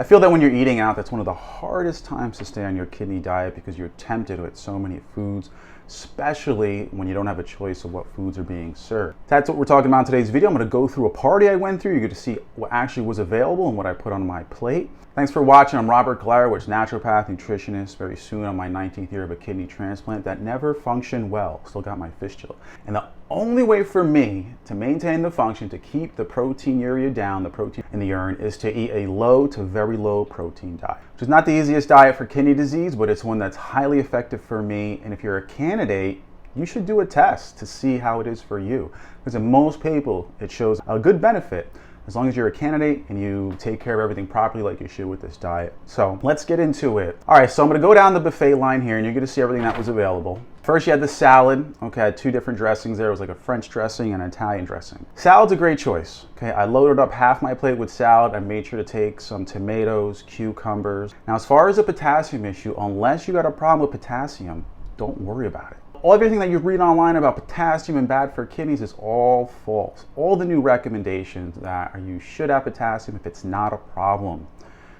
I feel that when you're eating out, that's one of the hardest times to stay on your kidney diet because you're tempted with so many foods, especially when you don't have a choice of what foods are being served. That's what we're talking about in today's video. I'm going to go through a party I went through. You're going to see what actually was available and what I put on my plate. Thanks for watching. I'm Robert Gallarowitz, naturopath, nutritionist. Very soon on my 19th year of a kidney transplant that never functioned well. Still got my fistula. And the only way for me to maintain the function, to keep the proteinuria down, the protein in the urine, is to eat a low to very low protein diet. Which is not the easiest diet for kidney disease, but it's one that's highly effective for me. And if you're a candidate, you should do a test to see how it is for you. Because in most people, it shows a good benefit as long as you're a candidate and you take care of everything properly like you should with this diet. So let's get into it. All right, so I'm gonna go down the buffet line here and you're gonna see everything that was available. First, you had the salad. Okay, I had two different dressings there. It was like a French dressing and an Italian dressing. Salad's a great choice. Okay, I loaded up half my plate with salad. I made sure to take some tomatoes, cucumbers. Now, as far as the potassium issue, unless you got a problem with potassium, don't worry about it. Everything that you read online about potassium and bad for kidneys is all false. All the new recommendations that you should have potassium if it's not a problem.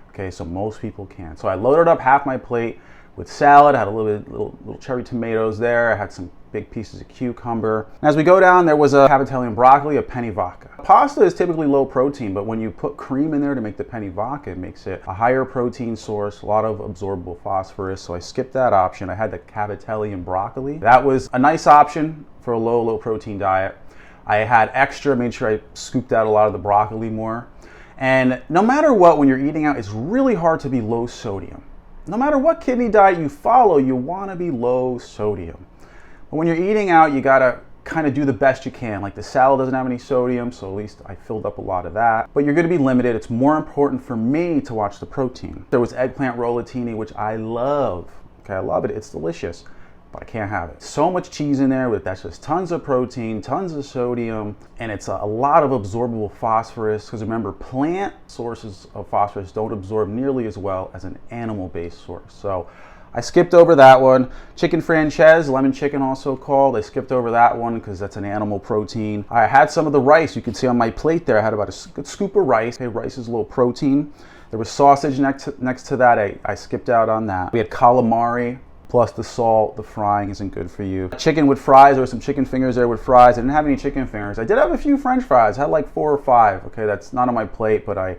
Okay, so most people can. So I loaded up half my plate with salad. I had a little cherry tomatoes there. I had some big pieces of cucumber. And as we go down, there was a cavatelli and broccoli, a penny vodka. Pasta is typically low protein, but when you put cream in there to make the penny vodka, it makes it a higher protein source, a lot of absorbable phosphorus. So I skipped that option. I had the cavatelli and broccoli. That was a nice option for a low protein diet. I had extra, made sure I scooped out a lot of the broccoli more. And no matter what, when you're eating out, it's really hard to be low sodium. No matter what kidney diet you follow, you want to be low sodium. But when you're eating out, you got to kind of do the best you can. Like the salad doesn't have any sodium, so at least I filled up a lot of that. But you're going to be limited. It's more important for me to watch the protein. There was eggplant rollatini, which I love. Okay, I love it. It's delicious, but I can't have it. So much cheese in there, that's just tons of protein, tons of sodium, and it's a lot of absorbable phosphorus. Because remember, plant sources of phosphorus don't absorb nearly as well as an animal-based source. So I skipped over that one. Chicken Francese, lemon chicken also called. I skipped over that one because that's an animal protein. I had some of the rice. You can see on my plate there, I had about a good scoop of rice. Okay, rice is a little protein. There was sausage next to that. I skipped out on that. We had calamari. Plus the salt, the frying isn't good for you. Chicken with fries, there were some chicken fingers there with fries. I didn't have any chicken fingers. I did have a few French fries. I had like 4 or 5. Okay, that's not on my plate, but I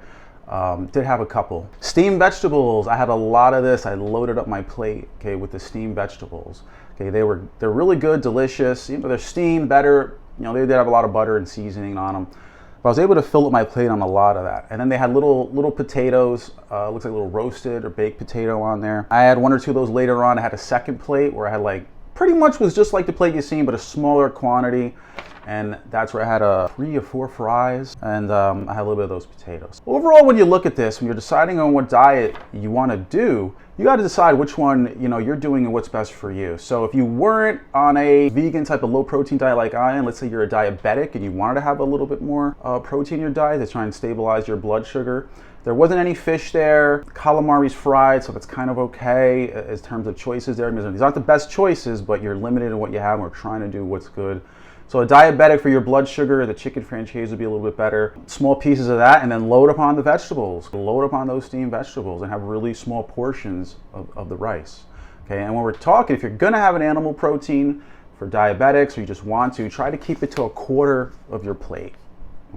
did have a couple. Steamed vegetables, I had a lot of this. I loaded up my plate, okay, with the steamed vegetables. Okay, they're really good, delicious. You know, they're steamed better. You know, they did have a lot of butter and seasoning on them. But I was able to fill up my plate on a lot of that. And then they had little potatoes, looks like a little roasted or baked potato on there. I had 1 or 2 of those later on. I had a second plate where I had like, pretty much was just like the plate you've seen, but a smaller quantity. And that's where I had 3 or 4 fries, and I had a little bit of those potatoes. Overall, when you look at this, when you're deciding on what diet you want to do, you got to decide which one you're doing and what's best for you. So if you weren't on a vegan type of low protein diet like I am, let's say you're a diabetic and you wanted to have a little bit more protein in your diet to try and stabilize your blood sugar, there wasn't any fish there. Calamari's fried, so that's kind of okay in terms of choices there. These aren't the best choices, but you're limited in what you have. We're trying to do what's good. So a diabetic for your blood sugar, the chicken Francese would be a little bit better. Small pieces of that, and then load upon the vegetables. Load upon those steamed vegetables and have really small portions of the rice. Okay, and when we're talking, if you're gonna have an animal protein for diabetics or you just want to, try to keep it to 1/4 of your plate.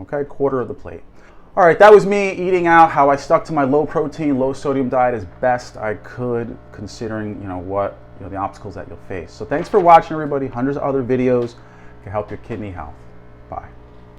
Okay, 1/4 of the plate. All right, that was me eating out, how I stuck to my low protein, low sodium diet as best I could, considering the obstacles that you'll face. So thanks for watching, everybody. Hundreds of other videos can help your kidney health.